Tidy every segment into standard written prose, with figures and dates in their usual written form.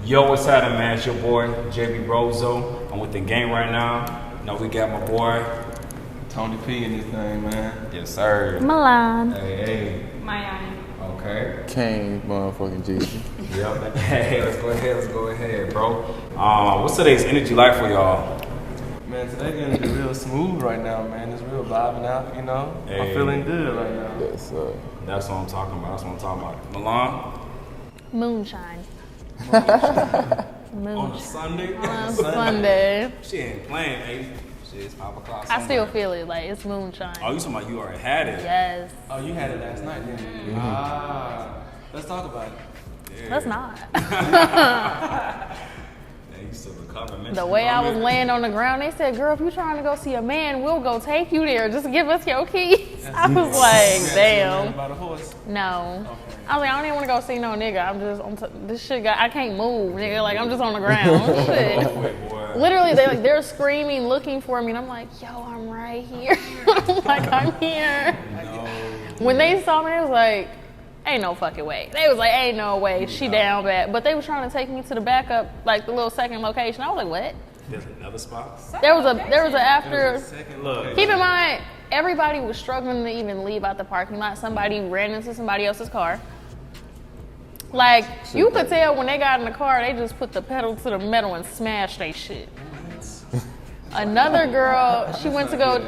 Yo, what's happening, man? It's your boy, JB Rozo. I'm with the game right now. You know, we got my boy, Tony P in this thing, man. Yes, sir. Milan. Hey. Miami. Okay. Kane, motherfucking Jesus. Yep. Hey, let's go ahead, bro. What's today's energy like for y'all? Man, today's gonna be real smooth right now, man. It's real vibing out, you know. Hey. I'm feeling good right now. Yes, sir. That's what I'm talking about. Milan? Moonshine. On a Sunday? On Sunday. She ain't playing, baby. Shit, it's 5 o'clock. I still feel it, like it's moonshine. Oh, you talking about you already had it? Yes. Oh, you had it last night, didn't you? Let's talk about it. Yeah. Let's not. Man, you still recovering. The way I was laying on the ground, they said, girl, if you're trying to go see a man, we'll go take you there. Just give us your keys. I was like, damn. About a horse? No. Okay. I was like, I don't even want to go see no nigga. I'm just, this shit I can't move, nigga. Like, I'm just on the ground. Shit. Boy. Literally, they're screaming, looking for me, and I'm like, yo, I'm right here. I'm here. No. When they saw me, they was like, ain't no fucking way. They was like, ain't no way. She down bad. But they was trying to take me to the backup, like the little second location. I was like, what? There's another spot? There was a after. Look. Keep in mind, everybody was struggling to even leave out the parking lot. Somebody ran into somebody else's car. Like, you could tell when they got in the car, they just put the pedal to the metal and smashed they shit. Another girl, she went to go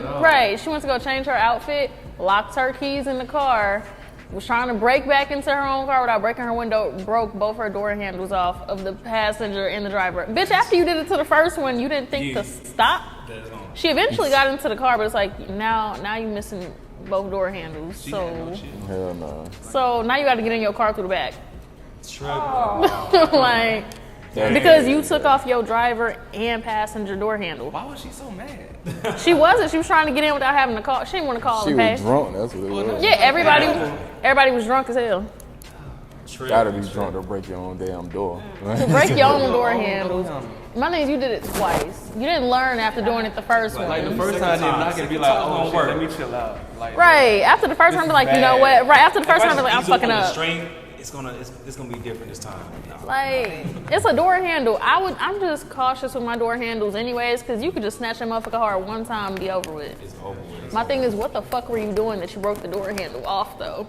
change her outfit, locked her keys in the car, was trying to break back into her own car without breaking her window, broke both her door handles off of the passenger and the driver. Bitch, after you did it to the first one, you didn't think to stop? She eventually got into the car, but it's like, now you missing both door handles. So, Hell no. so now you got to get in your car through the back. Oh. Like, because you took off your driver and passenger door handle. Why was she so mad? She wasn't. She was trying to get in without having to call. She didn't want to call She and pay. was drunk, that's what it was. Yeah, everybody was drunk as hell. Gotta be drunk to break your own damn door. To break your own door handles. My thing is, you did it twice. You didn't learn after doing it the first one. Like the first time, then I can be like, oh shit, let me chill out. Like, Right. After the first time, be like, you know what? Right. After the first time, be like, I'm fucking up. It's gonna be different this time. No. Like, it's a door handle. I'm just cautious with my door handles anyways, because you could just snatch that motherfucker hard one time and be over with. It's over with. My thing is, what the fuck were you doing that you broke the door handle off, though?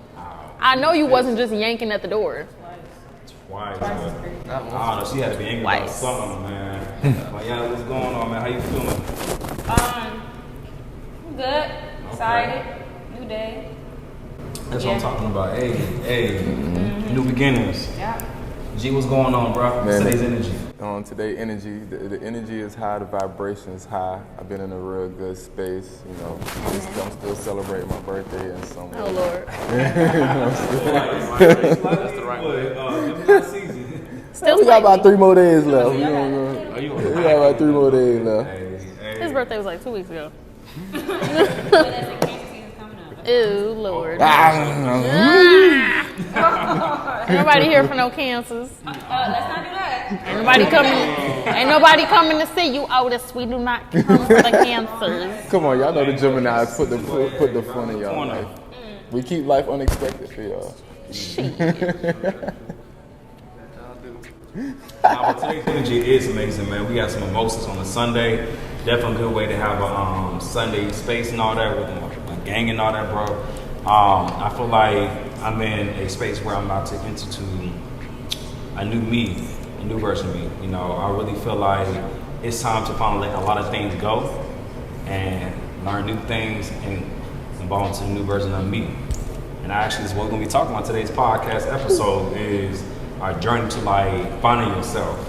I know you wasn't just yanking at the door. Twice. I don't know. She had to be angry about something, man. Like, yeah, what's going on, man? How you feeling? I'm good. Excited. New day. That's what I'm talking about. Hey, new beginnings. Yeah. G, what's going on, bro? Man, Today's energy. Today energy, the energy is high, the vibration is high. I've been in a real good space, you know. I'm still celebrating my birthday in some way. Oh, Lord. That's the right way. Still We got about 3 more days left. Oh, We got about 3 more days left. His birthday was like 2 weeks ago. But that's the cancer season coming up. Ew, Lord. Ah. Ain't nobody here for no cancers. Let's not do that. Ain't nobody coming to see you, Otis. We do not come for the cancers. Come on, y'all know the Geminis put the fun in y'all life. We keep life unexpected for y'all. But today's energy is amazing, man. We got some emotions on a Sunday. Definitely a good way to have a Sunday space and all that with my gang and all that, bro. I feel like I'm in a space where I'm about to enter to a new me, a new version of me. You know, I really feel like it's time to finally let a lot of things go and learn new things and evolve into a new version of me. And actually, this is what we're gonna be talking about today's podcast episode is our journey to like finding yourself.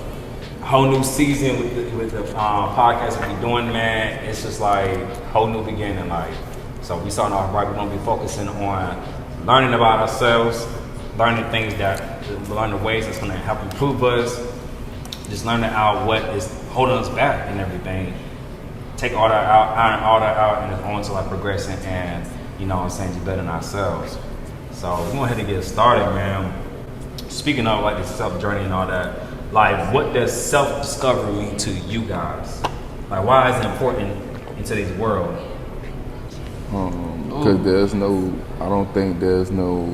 A whole new season with the podcast we're doing, man. It's just like whole new beginning, like. So we starting off right. We're gonna be focusing on learning about ourselves, learning the ways that's gonna help improve us. Just learning out what is holding us back and everything. Take all that out, iron all that out, and it's on to like progressing and you know what I'm saying, to bettering ourselves. So we're going ahead and get started, man. Speaking of like the self journey and all that, like what does self-discovery mean to you guys? Like why is it important in today's world? Because I don't think there's no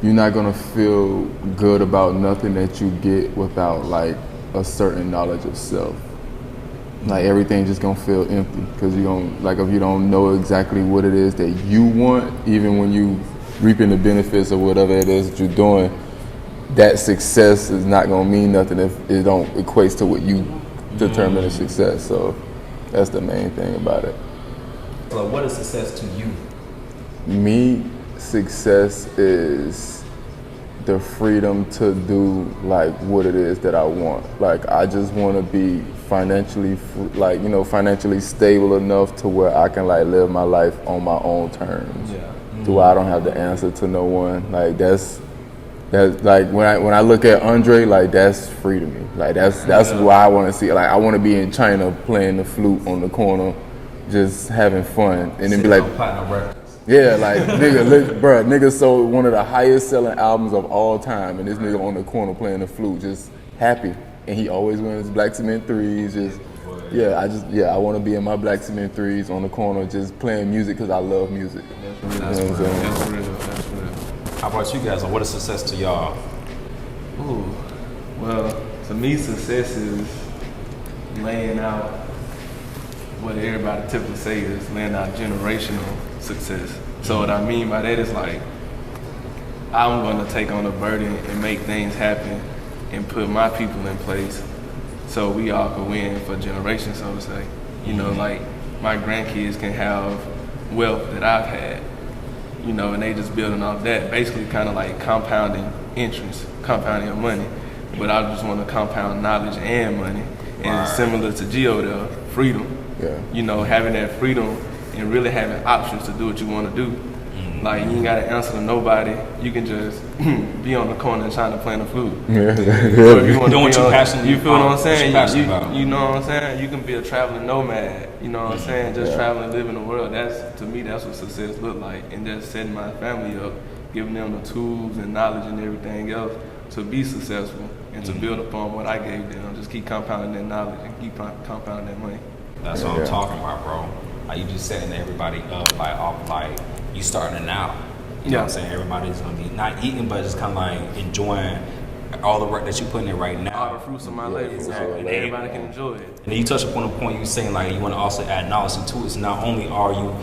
you're not gonna feel good about nothing that you get without like a certain knowledge of self. Like everything just gonna feel empty because you don't like if you don't know exactly what it is that you want, even when you reaping the benefits of whatever it is that you're doing, that success is not gonna mean nothing if it don't equate to what you determine as success. So that's the main thing about it. So what is success to you? Me, success is the freedom to do like what it is that I want. Like I just want to be financially financially stable enough to where I can like live my life on my own terms. Yeah. To where I don't have to answer to no one. Like that's like when I look at Andre, like that's free to me. Like that's why I want to see. Like I want to be in China playing the flute on the corner, just having fun, and then be like, yeah, like nigga, look, bro, nigga sold one of the highest selling albums of all time, and this nigga on the corner playing the flute, just happy, and he always wearing his black cement threes, just. I want to be in my black cement threes on the corner just playing music because I love music. That's real. How about you guys? What is success to y'all? Ooh, well, to me, success is laying out what everybody typically say is laying out generational success. So what I mean by that is like, I'm going to take on a burden and make things happen and put my people in place so we all can win for generations, so to say. You know, like my grandkids can have wealth that I've had, you know, and they just building off that, basically kind of like compounding interest, compounding your money. But I just want to compound knowledge and money. And similar to Gio, the freedom. Yeah. You know, having that freedom and really having options to do what you want to do. Like, you ain't got to answer to nobody. You can just be on the corner and trying to play the flute. Yeah. Or if you want Doing what you're passionate you feel what I'm saying? about. You know what I'm saying? You can be a traveling nomad. You know what I'm saying? Just traveling, living the world. To me, that's what success look like. And just setting my family up, giving them the tools and knowledge and everything else to be successful and to build upon what I gave them. Just keep compounding that knowledge and keep compounding that money. That's what I'm talking about, bro. Like you just setting everybody up, like you starting now. You know what I'm saying? Everybody's gonna be not eating, but just kind of like enjoying all the work that you putting in right now. All the fruits of my labor. Exactly. And everybody can enjoy it. And then you touched upon a point you saying like you want to also add knowledge into it. So not only are you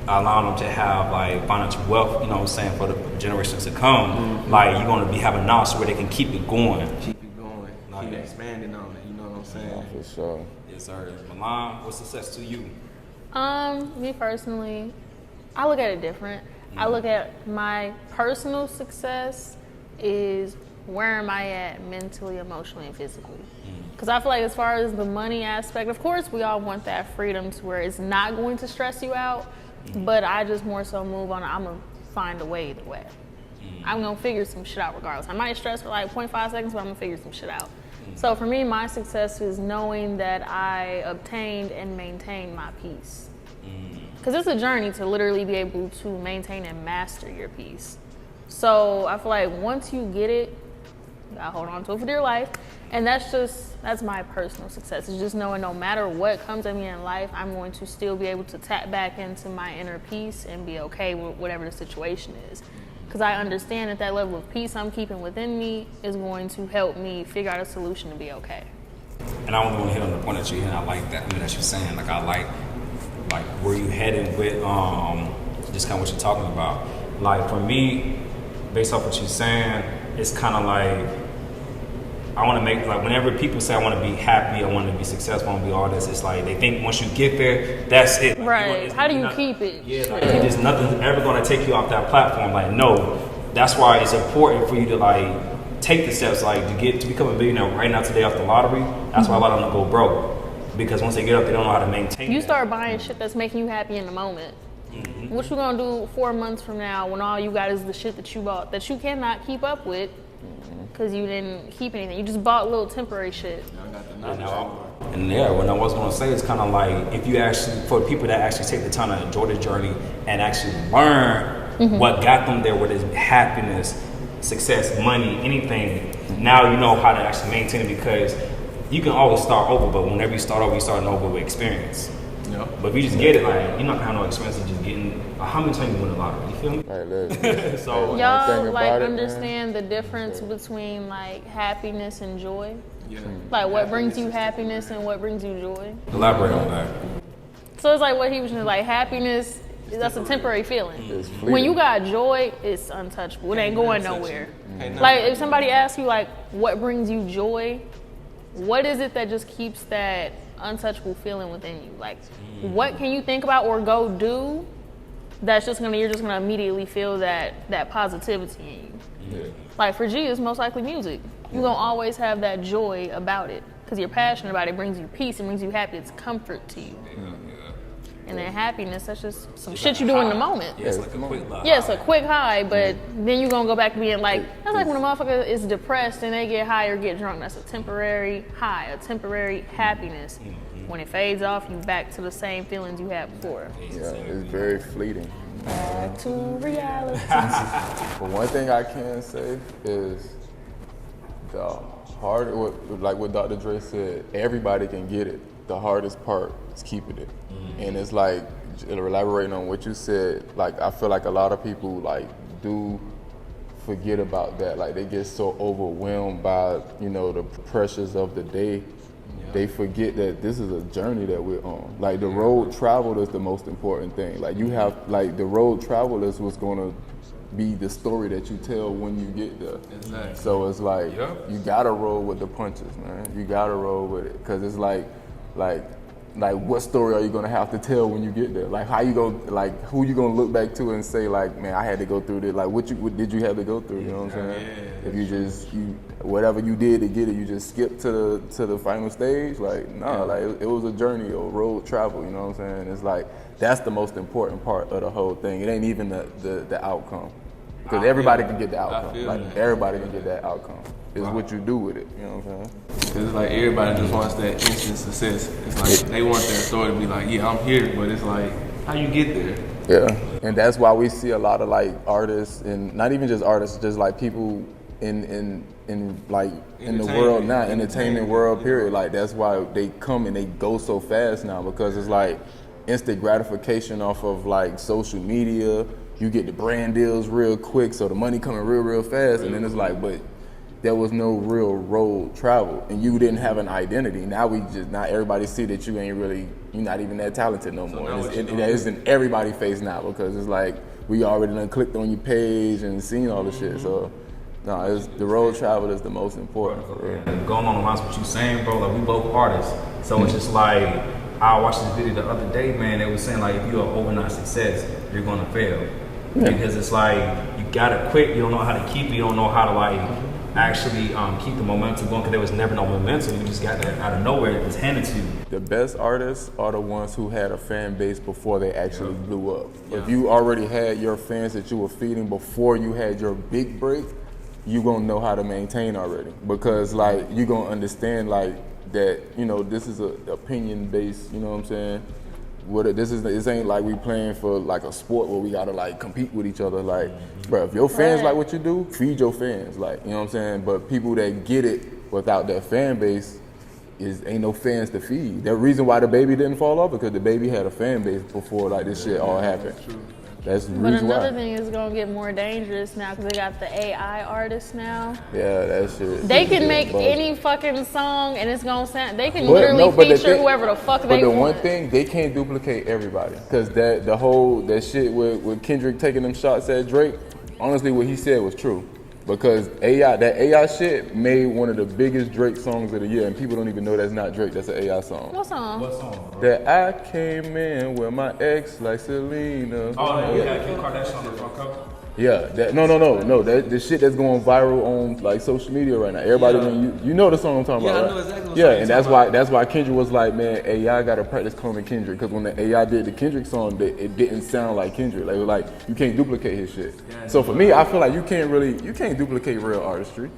allowing them to have like financial wealth, you know what I'm saying, for the generations to come, like you're gonna be having knowledge where they can keep it going. Keep it going. Keep expanding on it. You know what I'm saying? For sure. Yes, sir. Milan, what's success to you? Me personally, I look at it different. I look at my personal success is where am I at mentally, emotionally, and physically. Because I feel like as far as the money aspect, of course we all want that freedom to where it's not going to stress you out, but I just more so move on, I'm going to find a way either way. I'm going to figure some shit out regardless. I might stress for like 0.5 seconds, but I'm going to figure some shit out. So for me, my success is knowing that I obtained and maintained my peace. Because it's a journey to literally be able to maintain and master your peace. So I feel like once you get it, you gotta hold on to it for dear life. And that's my personal success. It's just knowing no matter what comes at me in life, I'm going to still be able to tap back into my inner peace and be okay with whatever the situation is. Because I understand that that level of peace I'm keeping within me is going to help me figure out a solution to be okay. And I only want to hit on the point that you hit. I like that. I mean, that you're saying. Like, I like where you heading with just kind of what you're talking about. Like, for me, based off what you're saying, it's kind of like I want to make, like, whenever people say I want to be happy, I want to be successful, I want to be all this, it's like they think once you get there, that's it. Like, right. How do you keep it? Yeah, like, there's nothing ever going to take you off that platform. Like, no. That's why it's important for you to, like, take the steps, like, to become a billionaire right now today off the lottery. That's why a lot of them go broke. Because once they get up, they don't know how to maintain You that. start buying shit that's making you happy in the moment. What you gonna do 4 months from now when all you got is the shit that you bought that you cannot keep up with because you didn't keep anything. You just bought little temporary shit. And yeah, what I was going to say is kind of like if you actually, for people that actually take the time to enjoy the journey and actually learn what got them there, whether it's happiness, success, money, anything, now you know how to actually maintain it because you can always start over, but whenever you start over, you're starting over with experience. Yeah. But if you just get it, like, you're not gonna have no expense of just getting. How many times you win the lottery? You feel me? Like, look, So one Y'all thing like about it, understand the difference between like happiness and joy? Yeah. Like what brings you happiness and what brings you joy? elaborate on that. So it's like what he was saying, like happiness, that's a temporary feeling. It's When fleeting. you got joy, it's untouchable. It ain't going nowhere. Like if somebody asks you like what brings you joy, what is it that just keeps that untouchable feeling within you? Like what can you think about or go do that's just gonna, you're just gonna immediately feel that positivity in you. Like for G, it's most likely music. You're gonna always have that joy about it because you're passionate about it. It brings you peace, it brings you happy, it's comfort to you. And then happiness, that's just some shit you do in the moment. Yeah, it's like a quick lie. Yeah, it's a quick high, but then you're gonna go back to being like, that's like when a motherfucker is depressed and they get high or get drunk. That's a temporary high, a temporary happiness. When it fades off, you back to the same feelings you had before. Yeah, it's very fleeting. Back to reality. But one thing I can say is the hard, like what Dr. Dre said, everybody can get it. The hardest part is keeping it. And it's like, elaborating on what you said, like I feel like a lot of people like do forget about that. Like they get so overwhelmed by, you know, the pressures of the day. They forget that this is a journey that we're on. Like the road traveled is the most important thing. Like you have, like the road travel is what's gonna be the story that you tell when you get there. Exactly. So it's like, you gotta roll with the punches, man. You gotta roll with it. Cause it's like what story are you gonna have to tell when you get there? Like how you gonna, like who you gonna look back to and say like, man, I had to go through this. Like what did you have to go through? You know what I'm saying? If you just, whatever you did to get it, you just skipped to the final stage. Like like it was a journey or road travel. You know what I'm saying? It's like that's the most important part of the whole thing. It ain't even the outcome, because everybody can get the outcome. Like everybody can get that outcome. It's what you do with it. You know what I'm saying? Because it's like everybody just wants that instant success. It's like they want that story to be like, yeah, I'm here, but it's like, how you get there? Yeah, and that's why we see a lot of like artists, and not even just artists, just like people in the world now, entertainment world, period. Like that's why they come and they go so fast now, because it's like instant gratification off of like social media. You get the brand deals real quick, so the money coming real fast, and then it's like, but there was no real road travel, and you didn't have an identity. Now everybody see that you ain't really, you're not even that talented no more. It's in everybody's face now, because it's like we already done clicked on your page and seen all the shit. So no, the road travel is the most important for real. And going on the lines what you saying, bro, like we both artists, so it's just like I watched this video the other day, man. They was saying like if you're an overnight success, you're gonna fail because it's like you gotta quit. You don't know how to keep it. You don't know how to like actually keep the momentum going, because there was never no momentum. You just got that out of nowhere. It was handed to you. The best artists are the ones who had a fan base before they actually blew up. If you already had your fans that you were feeding before you had your big break, you gonna know how to maintain already, because like you gonna understand like that, you know, this is a opinion based, you know what I'm saying? This ain't like we playing for like a sport where we gotta like compete with each other. Like, bro, if your fans like what you do, feed your fans. Like, you know what I'm saying? But people that get it without that fan base ain't no fans to feed. The reason why the baby didn't fall off because the baby had a fan base before like this shit all happened. That's the But reason why. another thing is gonna get more dangerous now because they got the AI artists now. Yeah, that shit. They can make any fucking song and it's gonna sound. They can literally feature whoever the fuck they want. But the one thing, they can't duplicate everybody, because that shit with Kendrick taking them shots at Drake. Honestly, what he said was true. Because that AI shit made one of the biggest Drake songs of the year, and people don't even know that's not Drake, that's an AI song. What song? Bro? That I came in with my ex like Selena. Oh, no, yeah, Kim Kardashian on the front cover. Yeah, no. The shit that's going viral on like social media right now. Everybody, you know the song I'm talking about, right? I know exactly what yeah, song and you're that's why Kendrick was like, man, AI gotta practice cloning Kendrick, because when the AI did the Kendrick song, it didn't sound like Kendrick. Like, it was like you can't duplicate his shit. So for me, I feel like you can't duplicate real artistry.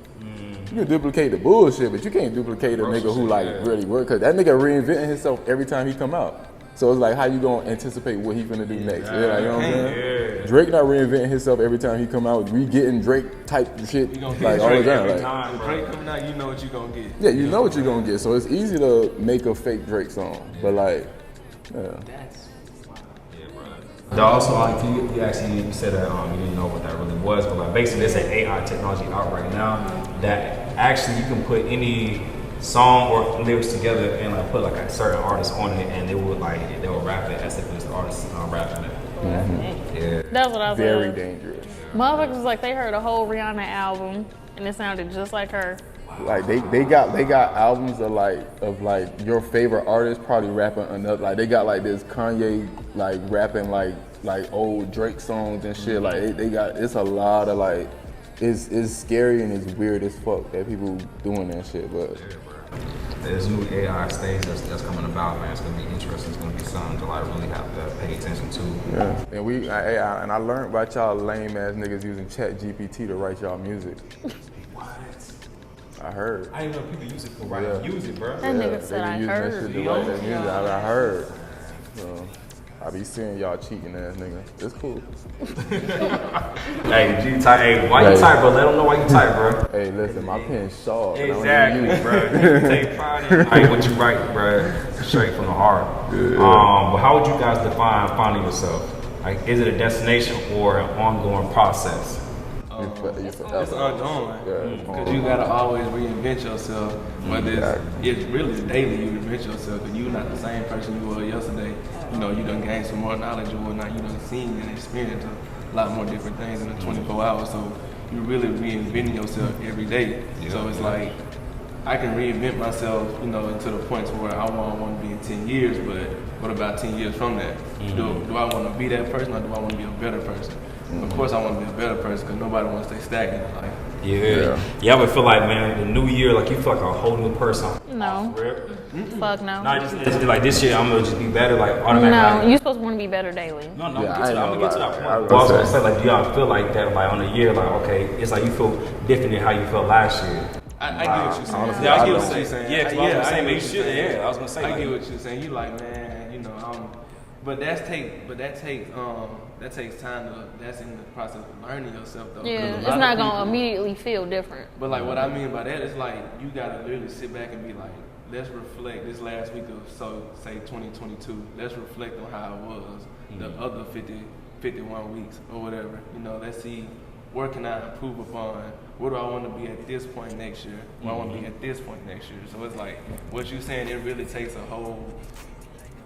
You can duplicate the bullshit, but you can't duplicate a nigga who like really work, because that nigga reinventing himself every time he come out. So it's like, how you gonna anticipate what he finna do next? Yeah, like, you know what I'm saying? Drake not reinventing himself every time he come out. We getting Drake type shit like all the time. Like, Drake coming out, you know what you gonna get. yeah, you know what you're gonna get. So it's easy to make a fake Drake song, but like, That's Also, you actually you said that you didn't know what that really was, but like basically there's an AI technology out right now that actually you can put any song or lyrics together and like put like a certain artist on it, and they will rap it as if it's the artist rapping it. Yeah, That's what I was Very saying. dangerous. Motherfuckers was like they heard a whole Rihanna album and it sounded just like her. Like they got albums of like your favorite artist probably rapping another, like they got like this Kanye like rapping like old Drake songs and shit. Like they got, it's a lot of like, it's scary and it's weird as fuck that people doing that shit. But there's new AI stage that's coming about, man. It's gonna be interesting. It's gonna be something to like really have to pay attention to. Yeah, and I learned about y'all lame ass niggas using Chat GPT to write y'all music. I heard. I didn't know people use it for writing music, bro. That nigga said I They be using that heard. shit to write their music. I heard. So I be seeing y'all cheating ass nigga. It's cool. Hey, G type. Hey, why you type, bro? Let them know why you type, bro. Hey, listen, my pen's sharp. and I don't Exactly, use it. bro. You take pride in like, what you write, bro. Straight from the heart. But how would you guys define finding yourself? Like, is it a destination or an ongoing process? it's ongoing. Yeah, Because you gotta always reinvent yourself. Whether it's really daily you reinvent yourself, because you're not the same person you were yesterday. You know, you done gained some more knowledge or whatnot. You done seen and experienced a lot more different things in the 24 hours. So you really reinventing yourself every day. So it's like I can reinvent myself, you know, to the point to where I want to be in 10 years. But what about 10 years from that? Do I want to be that person or do I want to be a better person? Of course, I want to be a better person because nobody wants to stay stagnant in life. Yeah, I would feel like, man, the new year, like you feel like a whole new person. No. Fuck no. No, it's like this year, I'm gonna just be better, like automatically. No, you're supposed to want to be better daily. No, I'm Yeah, gonna get to that point. I Well, I was gonna was say, like, do y'all feel like that, like on the year, like, okay, it's like you feel different than how you felt last year. I get what you're saying. Honestly, Yeah, I get get what what you're you're saying. saying. Yeah, 'cause I was gonna say, I get maybe what you you're should. saying. Yeah, I was gonna say, I like- get what you're saying. You like, man, you know, that takes time to. That's in the process of learning yourself, though. Yeah, 'Cause a it's lot not of gonna people- immediately feel different. But like what I mean by that is like you gotta literally sit back and be like, let's reflect this last week of say 2022. Let's reflect on how it was the other 51 weeks or whatever. You know, let's see where can I improve upon. Where do I want to be at this point next year? Where I want to be at this point next year. So it's like what you're saying. It really takes a whole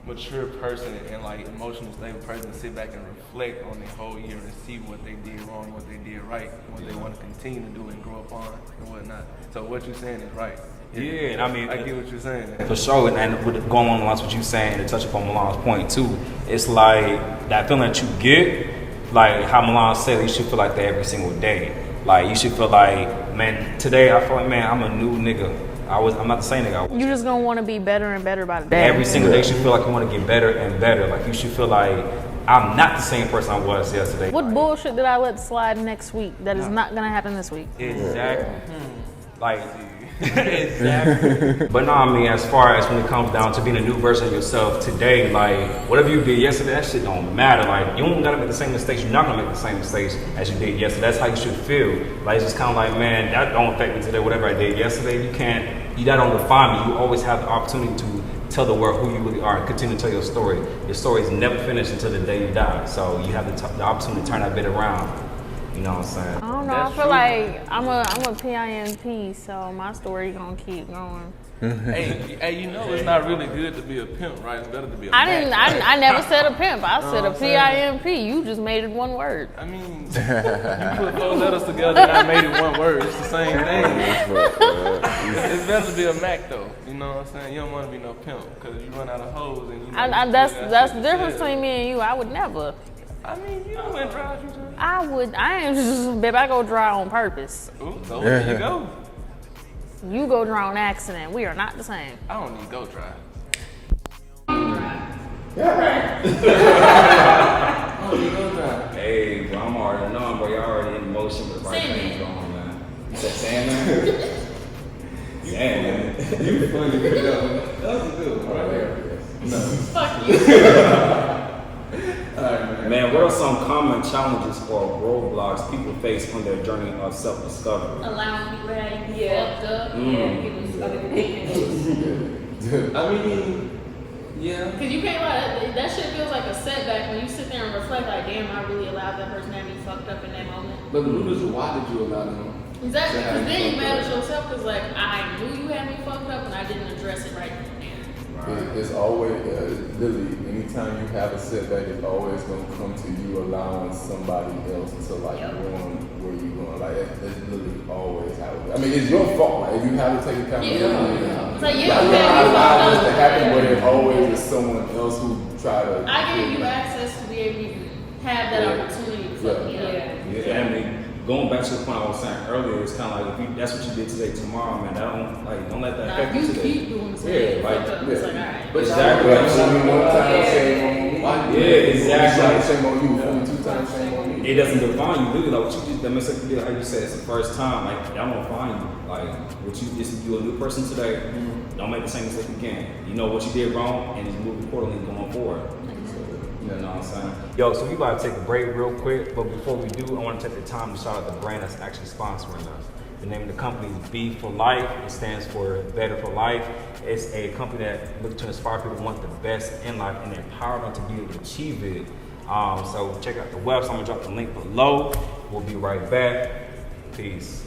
mature person and like emotional stable person to sit back and reflect on their whole year and see what they did wrong, what they did right, and what they want to continue to do and grow upon and whatnot. So what you're saying is right. Yeah, and I mean, I get what you're saying. for sure, and with going on the lines what you saying to touch upon Milan's point too, it's like that feeling that you get, like how Milan said, you should feel like that every single day. Like you should feel like, man, today I feel like, man, I'm a new nigga. I'm not the same nigga I was. You're just gonna want to be better and better by the day. Every single day you should feel like you want to get better and better. Like you should feel like I'm not the same person I was yesterday. What bullshit did I let slide next week that is not gonna happen this week? Exactly. Like, exactly. But no, I mean, as far as when it comes down to being a new version of yourself today, like, whatever you did yesterday, that shit don't matter. Like, you don't gotta make the same mistakes. You're not gonna make the same mistakes as you did yesterday. That's how you should feel. Like, it's just kind of like, man, that don't affect me today. Whatever I did yesterday, that don't define me. You always have the opportunity to tell the world who you really are and continue to tell your story. Your story is never finished until the day you die. So you have the opportunity to turn that bit around. You know what I'm saying? I don't know. That's I feel true. like I'm a PIMP, so my story gonna keep going. Hey, you know it's not really good to be a pimp, right? It's better to be a I never said a pimp. I said a what I'm PIMP. You just made it one word. I mean, you put 4 letters together and I made it one word. It's the same thing. It's better to be a Mac though. You know what I'm saying? You don't want to be no pimp because you run out of hoes and you know. That's the difference between me and you. I would never. I mean, you went drive, you just. I ain't just, babe, I go dry on purpose. Ooh, so there you go. You go dry on accident. We are not the same. I don't need go drive. Hey, bro, I'm already knowing, bro. Y'all already in motion with the right things going on, man. You said Sandman? Yeah, man. You funny, that was a good one right there. Man, what are some common challenges or roadblocks people face on their journey of self-discovery? Allowing people to have you fucked up. Yeah, people other people. I mean, Yeah. Cause you can't lie, that shit feels like a setback when you sit there and reflect like, damn, I really allowed that person to have me fucked up in that moment. But the root is why did you allow them? Exactly, to have because then you fucked mad up? at yourself because like, I knew you had me fucked up and I didn't address it right then and there. It's always, literally, anytime you have a setback, it's always going to come to you allowing somebody else to like ruin where you're going. Like, it's literally always how it is. I mean, it's your fault. Like, if you have to take accountability. Yeah. It's like, I yeah, you had me allowed this fucked to up. happen, but it always is someone else who try to. I gave you access to be able to have that opportunity to fuck me up. Yeah, I mean, going back to the point I was saying earlier, it's kind of like if you, that's what you did today, tomorrow, man. Don't let that Nah, affect you you today. keep doing the same. Yeah, like, fuck up. It's like, alright. But exactly. Like, show me one time, shame on me. Yeah, exactly. Shame on you. Fool me 2 times, shame on me. It doesn't define you. Literally, like what you just, that mistake you did, like you said, it's the first time. Like, that don't define you. Like, what you just, you a new person today. Don't make the same mistake again. You know what you did wrong, and just move accordingly going forward. You know what I'm saying? Yo, so we about to take a break real quick, but before we do, I want to take the time to shout out the brand that's actually sponsoring us. The name of the company is B for Life. It stands for Better for Life. It's a company that looks to inspire people who want the best in life and empower them to be able to achieve it. So check out the website. I'm gonna drop the link below. We'll be right back. Peace.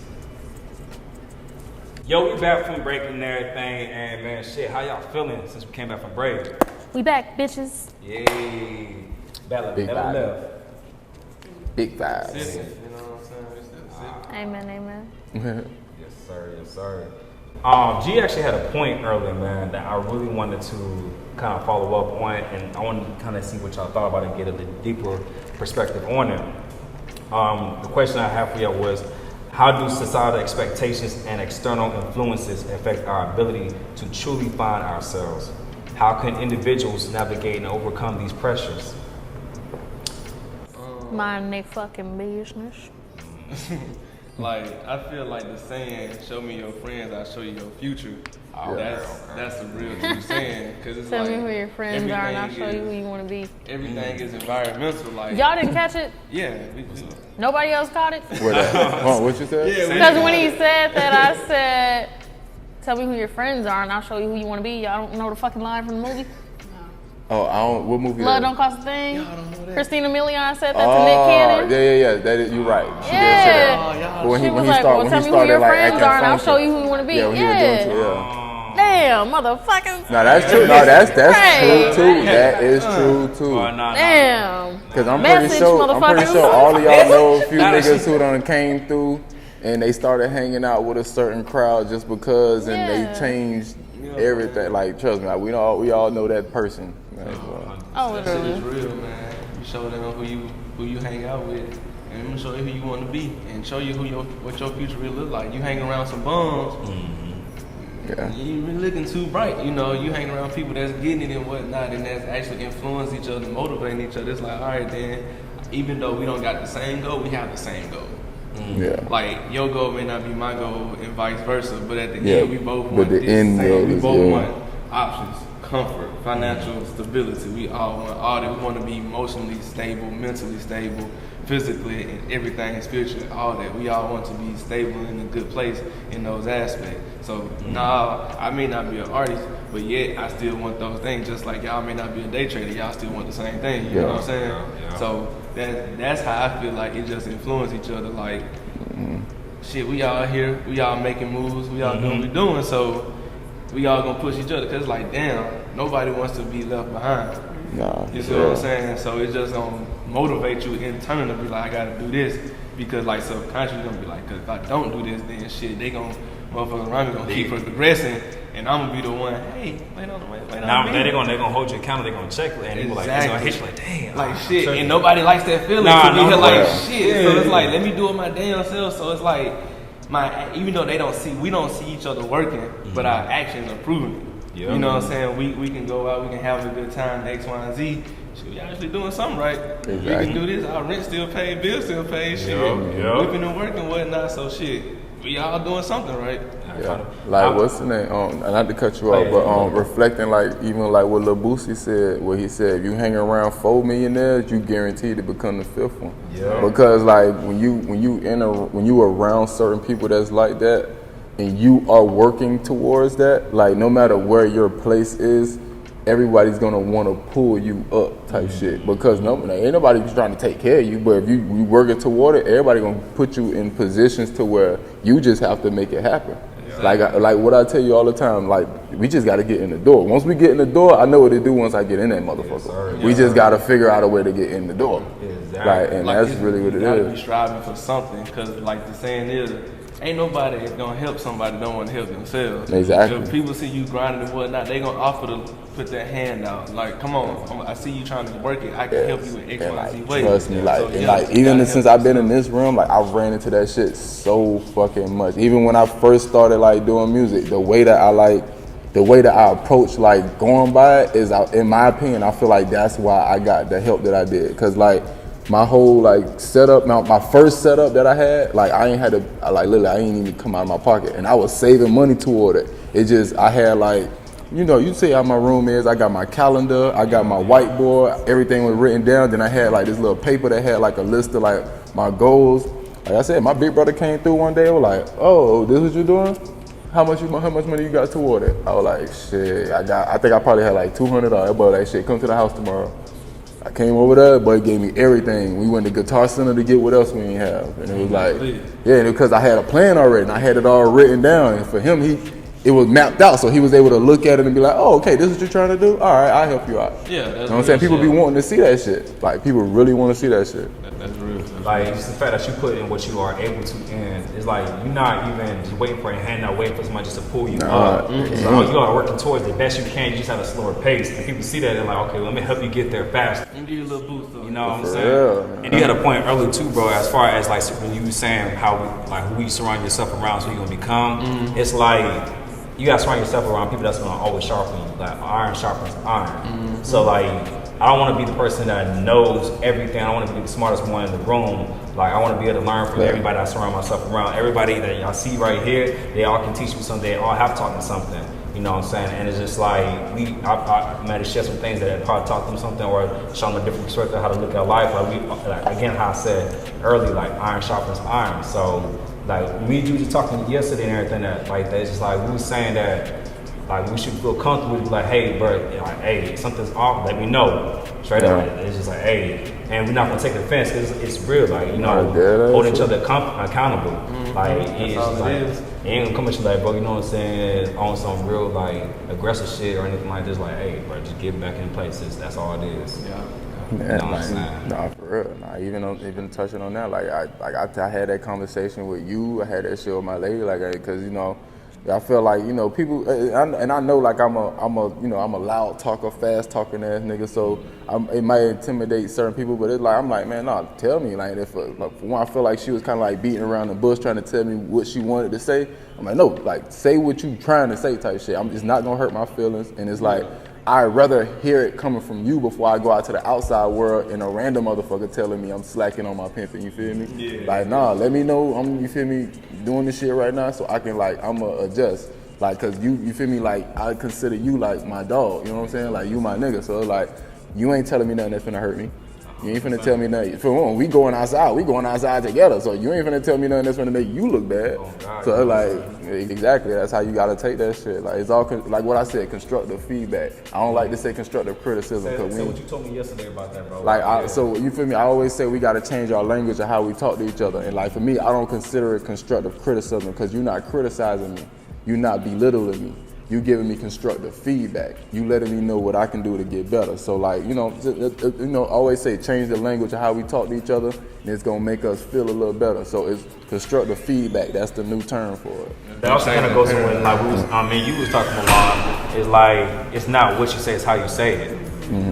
Yo, we back from break and everything, and man, shit, how y'all feeling since we came back from break? We back, bitches. Yay. Big vibe. Left. Big vibes. You know what I'm saying? It's that Amen, amen. Yes, sir. Yes, sir. G actually had a point earlier, man, that I really wanted to kind of follow up on, and I wanted to kind of see what y'all thought about it and get a little deeper perspective on it. The question I have for y'all was, how do societal expectations and external influences affect our ability to truly find ourselves? How can individuals navigate and overcome these pressures? Mind they fucking business. Like, I feel like the saying, show me your friends, I'll show you your future. That's a real true saying. Cause it's Tell like, me who your friends are and I'll everything show you is- who you want to be. Everything is environmental. Like, Y'all didn't catch it? yeah. Nobody else caught it? What you said? Yeah, Because when he said that, I said, tell me who your friends are and I'll show you who you want to be. Y'all don't know the fucking line from the movie? Oh, I don't. What movie? Love that? Don't Cost a Thing. Y'all don't know that. Christina Milian said that to Nick Cannon. Yeah. That is, you're right. She did say Yeah. that. But when She he, was when he like, started, well, when tell he me who started your like friends acting are and I'll funky. show you who you want to be. Yeah, when he was doing it, Damn, motherfuckers. No, that's true. No, that's Right. true too. That is true too. Damn. Cause I'm Message, pretty sure motherfuckers. all of y'all know a few Nah, that niggas shit- who done came through and they started hanging out with a certain crowd just because, and Yeah. they changed everything. Like, trust me, like, we all know that person. Like, well, Oh, That shit is literally. real, man. You show them who you hang out with, and I'm gonna show you who you want to be, and show you what your future really look like. You hang around some bums, yeah. you ain't really looking too bright. You know, you hang around people that's getting it and whatnot, and that's actually influencing each other, motivating each other. It's like, all right, then, even though we don't got the same goal, we have the same goal. Yeah. Like, your goal may not be my goal and vice versa, but at the Yeah, end, we both but want the this end same. goal We is, both yeah. want options, comfort, financial stability. We all want all that. We want to be emotionally stable, mentally stable, physically, and everything spiritually, all that. We all want to be stable in a good place in those aspects. So, I may not be an artist, but yet I still want those things. Just like y'all may not be a day trader, y'all still want the same thing. You know what I'm saying? Yeah. So that's how I feel like it just influences each other. Like, shit, we all here, we all making moves, we all doing what we doing. So we all gonna push each other. Cause like, damn, nobody wants to be left behind. Nah. You see what I'm saying? So it's just gonna motivate you internally to be like, I gotta do this. Because like subconsciously you're gonna be like, cause if I don't do this, then shit, they gonna, motherfuckers around me gonna keep progressing. And I'm gonna be the one, hey, wait on me. Now they're gonna hold you accountable. They're gonna check it, and people like, it's gonna hit you like, damn. Like shit, and nobody likes that feeling. Nah, to be no, like yeah. shit. So it's like, let me do it my damn self. So it's like, even though we don't see each other working, but our actions are proving it. Yeah. You know what I'm saying? We can go out, we can have a good time, X, Y, and Z. Shit, we actually doing something right. We Exactly. can do this. Our rent still paid, bills still paid. Shit, Yeah. whipping and working, whatnot. So shit, we all doing something right. Yeah. Like, what's the name? Not to cut you off, but reflecting, like, even like what Lil Boosie said, where he said, if you hang around 4 millionaires, you guaranteed to become the 5th one. Yeah. Because like when you around certain people that's like that, and you are working towards that, like no matter where your place is, everybody's gonna want to pull you up type shit because ain't nobody trying to take care of you. But if you working toward it, everybody gonna put you in positions to where you just have to make it happen. Like what I tell you all the time, like we just got to get in the door. Once we get in the door, I know what to do once I get in that motherfucker. We just got to figure out a way to get in the door. Exactly. And that's really what it is. You gotta is. be striving for something, because like the saying is, ain't nobody gonna help somebody that don't want to help themselves. Exactly. If people see you grinding and whatnot, they gonna offer to put their hand out. Like, come on, I see you trying to work it. I can help you in X, Y, Z way. Trust me, even since I've been in this room, like I've ran into that shit so fucking much. Even when I first started like doing music, the way that I approach like going by it is, in my opinion, I feel like that's why I got the help that I did. Cause like my whole like setup, my first setup that I had, like I ain't had to, like literally I ain't even come out of my pocket, and I was saving money toward it. It just, I had like, you see how my room is. I got my calendar, I got my whiteboard, everything was written down. Then I had like this little paper that had like a list of like my goals. Like I said, my big brother came through one day. Was like, "Oh, this what you doing? How much money you got toward it?" I was like, "Shit, I think I probably had like $200." But like, shit, come to the house tomorrow. I came over there, but he gave me everything. We went to Guitar Center to get what else we didn't have, and it was like, yeah, because I had a plan already, and I had it all written down. And for him, it was mapped out, so he was able to look at it and be like, "Oh, okay, this is what you're trying to do. All right, I'll help you out." Yeah, that's, you know what I'm saying? People be wanting to see that shit. Like people really want to see that shit. That's real. Like it's the fact that you put in what you are able to in. It's like you're not even just waiting for a handout, waiting for somebody just to pull you up. It's like, you are working towards the best you can. You just have a slower pace, and people see that they're like, "Okay, let me help you get there faster." And give you a little boost. You know what I'm saying? And you had a point earlier too, bro. As far as like when you were saying who you surround yourself around, so you're gonna become. It's like you gotta surround yourself around people that's gonna always sharpen you. Like iron sharpens iron. So like I don't want to be the person that knows everything. I don't want to be the smartest one in the room. Like I want to be able to learn from everybody I surround myself around. Everybody that y'all see right here, they all can teach me something. They all have taught me something. You know what I'm saying? And it's just like I might have shared some things that probably taught them something, or show them a different perspective how to look at life. Like again, how I said earlier, like iron sharpens iron. So like me and you just talking yesterday and everything that like that. It's just like we were saying that. Like we should feel comfortable to be like, "Hey, bro, like, hey, something's off. Let me know." Straight up, it's just like, "Hey," and we're not gonna take offense because it's real. Like holding each other accountable. Like it's just like it ain't gonna come at you like, bro, you know what I'm saying, on some real like aggressive shit or anything like this. Like, hey, bro, just get back in places. That's all it is. Yeah. Man, you know what I'm saying? Nah, for real. Nah, even touching on that, I had that conversation with you. I had that shit with my lady, because I feel like people, and I know like I'm a loud talker, fast talking ass nigga, so it might intimidate certain people, but it's like I'm like, man, no, tell me. Like if for one, I feel like she was kind of like beating around the bush trying to tell me what she wanted to say. I'm like, no, like say what you trying to say type shit. It's not gonna hurt my feelings, and it's like I'd rather hear it coming from you before I go out to the outside world and a random motherfucker telling me I'm slacking on my pimping, you feel me? Yeah. Like, nah, let me know you feel me, doing this shit right now so I can I'ma adjust. Like, cause you feel me, like I consider you like my dog, you know what I'm saying? Like you my nigga, so like you ain't telling me nothing that's finna hurt me. You ain't finna tell me nothing. For one, we going outside together, so you ain't finna tell me nothing that's finna make you look bad. So exactly, that's how you gotta take that shit. Like it's all like what I said, constructive feedback. I don't like to say constructive criticism. Say what you told me yesterday about that, bro. So you feel me? I always say we gotta change our language of how we talk to each other. And like for me, I don't consider it constructive criticism because you're not criticizing me, you're not belittling me. You giving me constructive feedback. You letting me know what I can do to get better. So always say change the language of how we talk to each other, and it's gonna make us feel a little better. So it's constructive feedback. That's the new term for it. That also kind of goes to when you was talking a lot. It's like it's not what you say, it's how you say it.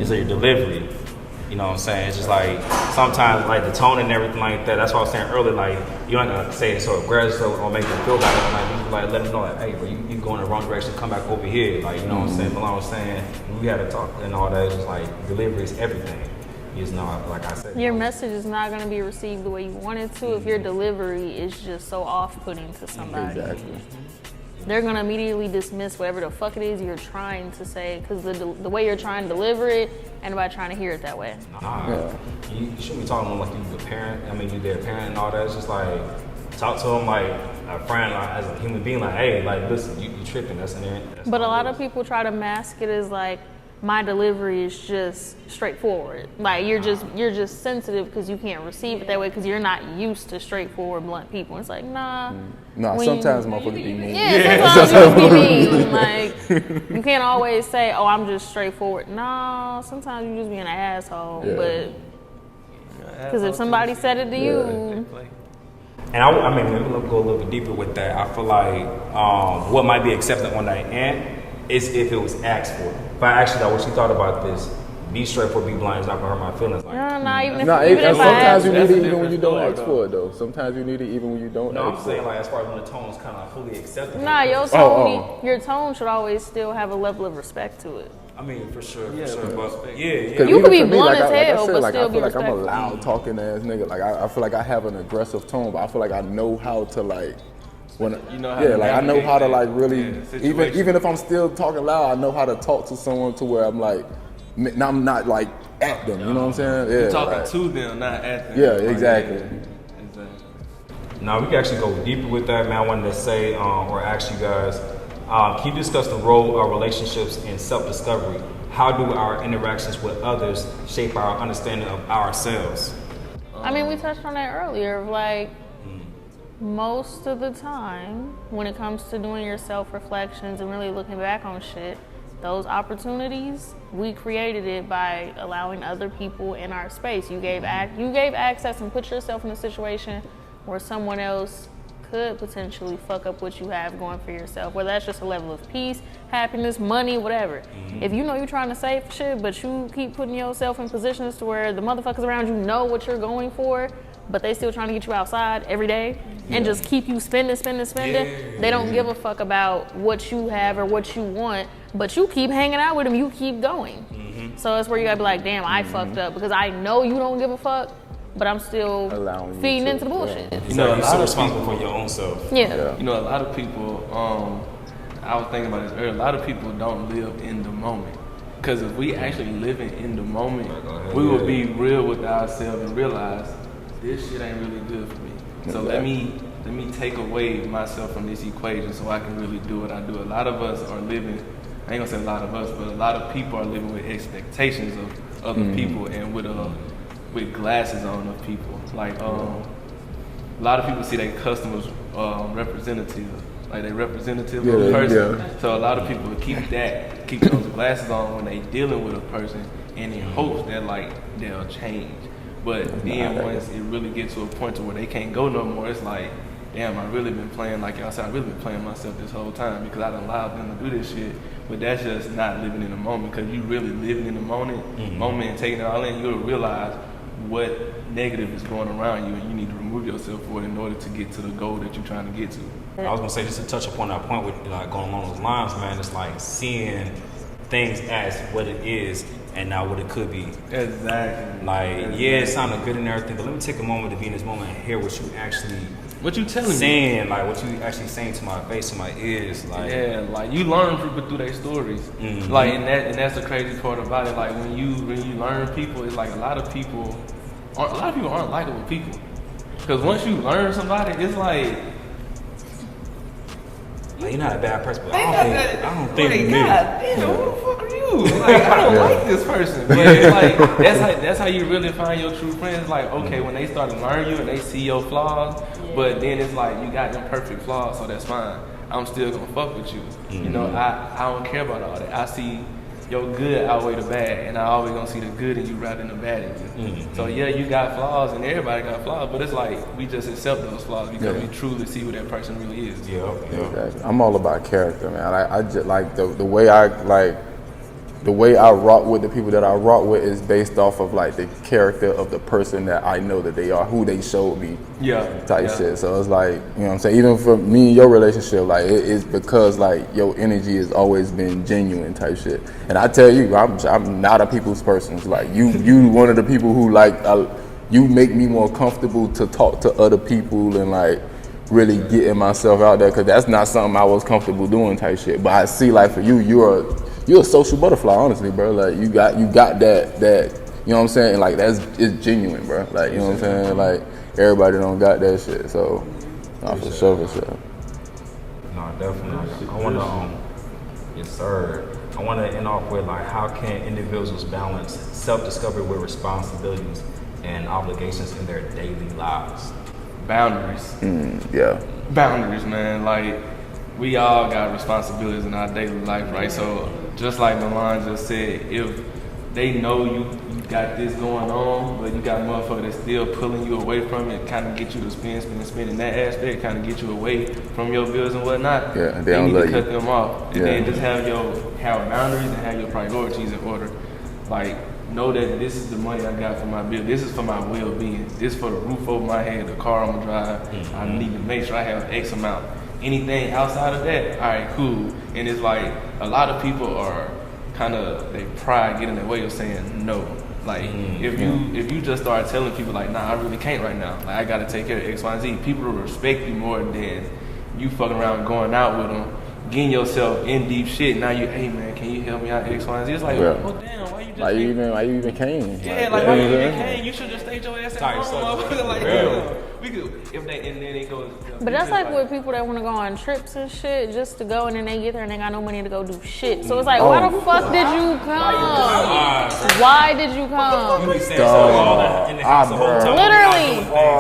It's your delivery. You know what I'm saying? It's just like sometimes like the tone and everything like that. That's what I was saying earlier. Like you don't have to say it so aggressive or make them feel bad. Like let them know, like, hey, bro, you going in the wrong direction. Come back over here. Like you know what I'm saying? Malone was saying we had to talk and all that. It's just like delivery is everything. It's not like I said. Your message is not going to be received the way you want it to if your delivery is just so off-putting to somebody. Exactly. They're going to immediately dismiss whatever the fuck it is you're trying to say because the way you're trying to deliver it, ain't nobody trying to hear it that way. You shouldn't be talking to them like you a parent. I mean, you their parent and all that. It's just like, talk to them like a friend, like, as a human being, like, hey, like, listen, you tripping, that's in there. But a lot of people try to mask it as like, my delivery is just straightforward. Like you're just sensitive because you can't receive it that way because you're not used to straightforward, blunt people. It's like, nah. No, sometimes motherfuckers be mean. Yeah, sometimes you just be mean. Like you can't always say, "Oh, I'm just straightforward." No, sometimes you just be an asshole. Yeah. But because if somebody said it to you. And I mean, maybe we'll go a little bit deeper with that. I feel like what might be accepted on that end is if it was asked for. If I asked you that, what you thought about this, be straightforward, be blunt, it's not gonna hurt my feelings. Like, Even if sometimes I you need it even when you different don't story, ask for it, though. Sometimes you need it even when you don't no, I'm ask for saying it. like as far as when the tone's kind of fully acceptable. Nah, your tone, your tone should always still have a level of respect to it. I mean, for sure, Yeah, but yeah. You Even could be for me, blunt as I hell, said, but like, still I be feel like I'm a respectful. loud talking ass nigga. Like I feel like I have an aggressive tone, but I feel like I know how to like when You know how to like I know navigate how to that, like really situation. even if I'm still talking loud, I know how to talk to someone to where I'm like I'm not like at them. You know what I'm saying? Yeah, You're talking like, to them, not at them. Yeah, exactly. Exactly. Now we can actually go deeper with that, man. I wanted to say or ask you guys, can you discuss the role of relationships in self-discovery? How do our interactions with others shape our understanding of ourselves? I mean, we touched on that earlier. Of like, most of the time, when it comes to doing your self-reflections and really looking back on shit, those opportunities, we created it by allowing other people in our space. You gave access and put yourself in a situation where someone else could potentially fuck up what you have going for yourself, whether that's just a level of peace, happiness, money, whatever. If you know you're trying to save shit, but you keep putting yourself in positions to where the motherfuckers around you know what you're going for, but they still trying to get you outside every day and just keep you spending. They don't give a fuck about what you have or what you want, but you keep hanging out with them, you keep going. So that's where you gotta be like, damn, I fucked up because I know you don't give a fuck, but I'm still Allowing you feeding to, into the bullshit. You know, you're so responsible for your own self. Yeah. You know, a lot of people, I was thinking about this earlier, a lot of people don't live in the moment. Because if we actually living in the moment, we would be real with ourselves and realize this shit ain't really good for me. So let me take away myself from this equation so I can really do what I do. A lot of us are living, I ain't gonna say a lot of us, but a lot of people are living with expectations of other people and with glasses on of people. Like a lot of people see their customers representative, like they representative of a person. Yeah. So a lot of people keep those glasses on when they dealing with a person, and in hopes that like they'll change. But then once it really gets to a point to where they can't go no more, it's like, damn, I really been playing like y'all said. I really been playing myself this whole time because I done allowed them to do this shit. But that's just not living in the moment. Because you really living in the moment and taking it all in, you'll realize what negative is going around you, and you need to remove yourself for it in order to get to the goal that you're trying to get to. I was gonna say, just to touch upon that point with like going along those lines, man. It's like seeing things as what it is and not what it could be. Exactly. Like, yeah, it sounded good and everything, but let me take a moment to be in this moment and hear what you actually What you telling me? saying, like what you actually saying to my face, to my ears, like. Yeah, like you learn people through their stories. Like, and that's the crazy part about it. Like when you learn people, it's like a lot of people aren't likable people. Because once you learn somebody, it's like You're not a bad person, but I don't think you God damn, who the fuck are you? Like, I don't like this person. But it's like that's how you really find your true friends. Like, okay, when they start to learn you and they see your flaws, but then it's like you got them perfect flaws, so that's fine. I'm still gonna fuck with you. You know, I don't care about all that. I see your good outweigh the bad, and I always gonna see the good in you rather than the bad in you. So yeah, you got flaws, and everybody got flaws, but it's like we just accept those flaws because we truly see who that person really is. Yeah. Exactly. I'm all about character, man. I just like the way I rock with the people that I rock with is based off of like the character of the person that I know that they are, who they showed me. Type shit. So it's like, you know what I'm saying? Even for me and your relationship, like it's because like your energy has always been genuine type shit. And I tell you, I'm not a people's person. It's like you one of the people who like you make me more comfortable to talk to other people and like really getting myself out there, because that's not something I was comfortable doing type shit. But I see like for you, you're a social butterfly, honestly, bro. Like you got that you know what I'm saying? Like it's genuine, bro. Like, you know what I'm saying? Like everybody don't got that shit. So for sure. No, definitely. I wonder. Yes, sir. I want to end off with like, how can individuals balance self-discovery with responsibilities and obligations in their daily lives? Boundaries. Yeah. Boundaries, man. Like, we all got responsibilities in our daily life, right? So, just like Milan just said, if they know you got this going on, but you got motherfuckers that's still pulling you away from it, kind of get you to spend in that aspect, kind of get you away from your bills and whatnot. Yeah, they don't need let to cut you. them off. And Yeah. then just have boundaries and have your priorities in order. Like, know that this is the money I got for my bill. This is for my well-being. This is for the roof over my head, the car I'm gonna drive. I need to make sure I have X amount. Anything outside of that, all right, cool. And it's like a lot of people are kind of, they pride get in the way of saying no. Like if you just start telling people like, nah, I really can't right now. Like I gotta take care of X, Y, and Z. People will respect you more than you fucking around going out with them, getting yourself in deep shit. Now you, hey man, can you help me out X, Y, and Z? It's like, oh damn, why you just? Why you even came? Yeah, like why you even came? You should just stay your ass at home. Like, we could, if they, and then it goes. But that's like with people that want to go on trips and shit, just to go and then they get there and they got no money to go do shit. So it's like, why the fuck did you come? Why did you come? You be saying something all that in the house the whole time.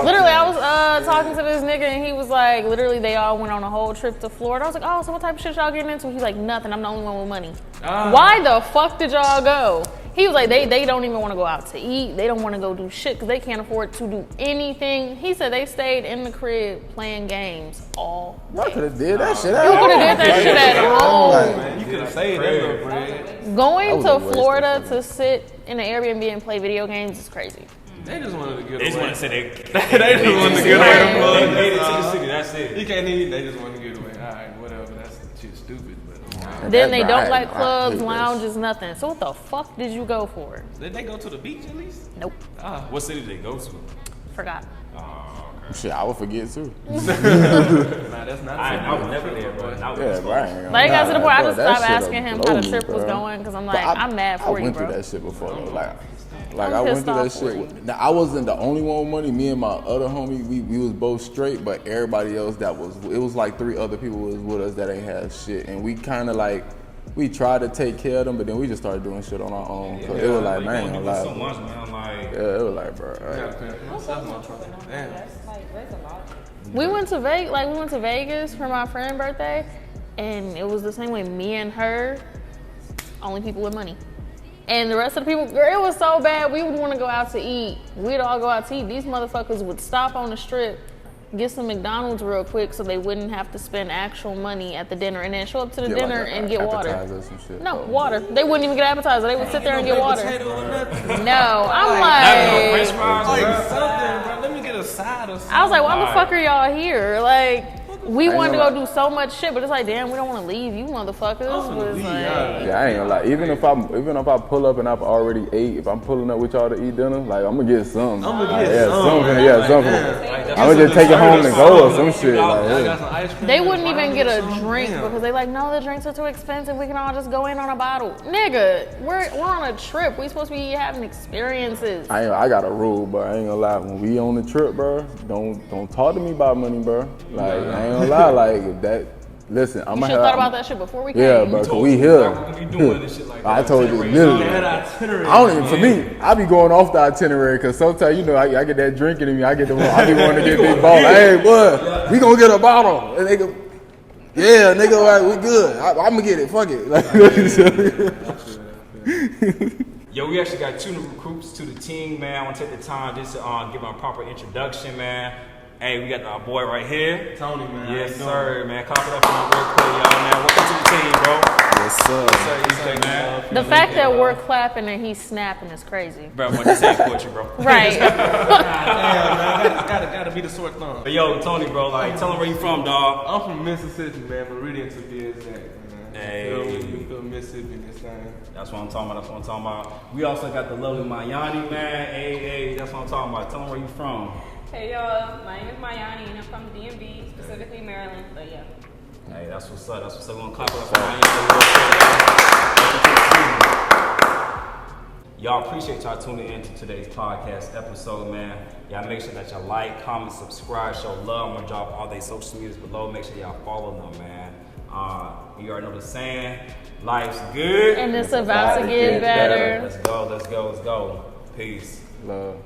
Literally, I was talking to this nigga and he was like, literally, they all went on a whole trip to Florida. I was like, oh, so what type of shit y'all getting into? He's like, nothing. I'm the only one with money. Why the fuck did y'all go? He was like, they don't even want to go out to eat. They don't want to go do shit because they can't afford to do anything. He said they stayed in the crib playing games all day. Y'all could have did that shit You at home. could have did that shit at home. You could have saved that little bread. Going to Florida to sit in an Airbnb and play video games is crazy. They just wanted to get away. They just want to say they just wanted to get away. They made it to the city. That's it. You can't eat. They just want to get away. All right, whatever. That's shit stupid. But Then they don't like I clubs, hate this. lounges, nothing. So what the fuck did you go for? did they go to the beach at least? Nope. What city did they go to? Forgot. Shit, I would forget too. Nah, that's not. I was never there, bro. Yeah, right. Like, got to the point, I just That stopped shit'll asking him blow how the me, trip was bro. going because I'm But like, I'm mad for I you, went bro. through that shit before though. Like I'm I went pissed through that off for you. shit. Now, I wasn't the only one with money. Me and my other homie, we was both straight, but everybody else it was like 3 other people was with us that ain't had shit, and we kind of like. We tried to take care of them, but then we just started doing shit on our own. So it was like, man, ain't gonna lie. So much, man. Like, Yeah, it was like, bro. We went to Vegas for my friend's birthday, and it was the same way. Me and her, only people with money. And the rest of the people, girl, it was so bad. We would want to go out to eat. We'd all go out to eat. These motherfuckers would stop on the strip, get some McDonald's real quick so they wouldn't have to spend actual money at the dinner, and then show up to the dinner and get water. Shit. No, water. They wouldn't even get appetizer. They would sit there and get water. No, I'm French like, fries, Like something, bro. Let me get a side or something. I was like, why the fuck are y'all here? Like, we wanted to go do so much shit, but it's like, damn, we don't want to leave you motherfuckers. Was like, Yeah, I ain't gonna lie. Even if I pull up and I've already ate, if I'm pulling up with y'all to eat dinner, like I'm gonna get something. I'm gonna get something. I'm gonna just take it home and go or some shit. Like, I hey. got some ice cream. they wouldn't even get a drink because they like, no, the drinks are too expensive. We can all just go in on a bottle. Nigga, we're on a trip. We supposed to be having experiences. I got a rule, bro. I ain't gonna lie. When we on the trip, bro, don't talk to me about money, bro. Like I ain't gonna lie. Like if that. Listen, I'm You gonna should have thought about that shit before we came. Yeah, bro. 'Cause we here. I told you literally. I don't even. For me, I be going off the itinerary because sometimes you know I get that drinking in me. I be wanting to get big ball. Hey, boy, we gonna get a bottle, and they go. Yeah, nigga, like, we good. I'm gonna get it. Fuck it. yo, we actually got 2 new recruits to the team, man. I want to take the time just to give them a proper introduction, man. Hey, we got our boy right here. Tony, man. Yes, sir, man. Clap it up for my real quick, y'all, man. Welcome to the team, bro. Yes, sir. Yes, sir, man. The fact that we're clapping and he's snapping is crazy. Bro, what this ain't poetry, bro. Right. Yeah, man. Gotta be the sore thumb. But yo, Tony, bro, like, tell them where you from, dog. I'm from Mississippi, man. Meridian to be exact, man. Hey. We feel Mississippi this thing. That's what I'm talking about. We also got the lovely Mayani, man. Hey, that's what I'm talking about. Tell them where you from. Hey y'all, my name is Mayani and I'm from the DMV, specifically Maryland, but yeah. Hey, that's what's up. We're gonna clap it up for Mayani. Y'all appreciate y'all tuning in to today's podcast episode, man. Y'all make sure that y'all like, comment, subscribe, show love. I'm gonna drop all their social medias below. Make sure y'all follow them, man. You already know the saying. Life's good. And it's about to get better. Let's go. Peace. Love.